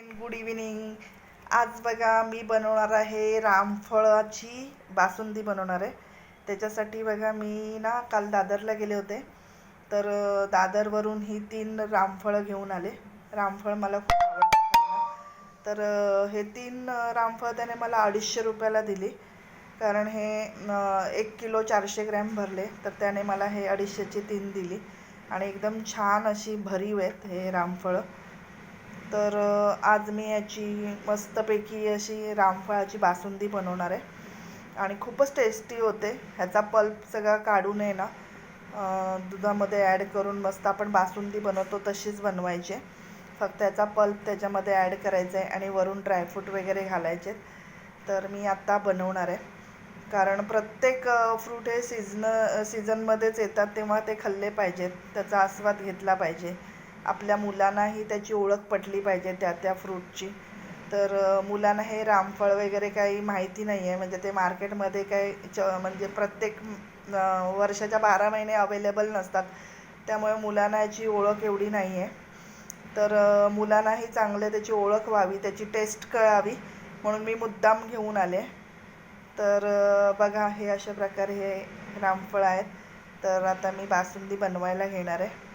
Good evening. आज बघा मी बनवणार आहे रामफळाची बासुंदी बनवणार आहे. त्याच्यासाठी बघा मी ना काल दादरला गेले होते, तर दादरवरून ही 3 रामफळं घेऊन आले. रामफळ मला खूप आवडतं खायला. तर हे 3 रामफळ त्याने मला 250 रुपयाला दिली, कारण हे 1 किलो 400 ग्रॅम भरले, तर त्याने मला हे 250ची 3 दिली आणि एकदम छान अशी भरीव आहेत हे रामफळं. तर आज मी याची मस्तपैकी अशी रामफळाची बासुंदी बनवणार आहे आणि खूपच टेस्टी होते. ह्याचा पल्प सगळा काढून आहे ना दुधामध्ये ॲड करून मस्त आपण बासुंदी बनवतो तशीच बनवायची. फक्त याचा पल्प त्याच्यामध्ये ॲड करायचा आहे आणि वरून ड्रायफ्रूट वगैरे घालायचे. तर मी आत्ता बनवणार आहे, कारण प्रत्येक फ्रूट हे सीझनमध्येच येतात, तेव्हा ते खाल्ले पाहिजेत, त्याचा आस्वाद घेतला पाहिजे. आपल्या मुलांनाही त्याची ओळख पटली पाहिजे त्या फ्रूटची. तर मुलांना हे रामफळ वगैरे काही माहिती नाही आहे, म्हणजे ते मार्केटमध्ये काही म्हणजे प्रत्येक वर्षाच्या 12 महिने अवेलेबल नसतात, त्यामुळे मुलांना याची ओळख एवढी नाही आहे. तर मुलांनाही चांगले त्याची ओळख व्हावी, त्याची टेस्ट कळावी, म्हणून मी मुद्दाम घेऊन आले. तर बघा हे अशा प्रकारे हे रामफळ आहेत. तर आता मी बासुंदी बनवायला घेणार आहे.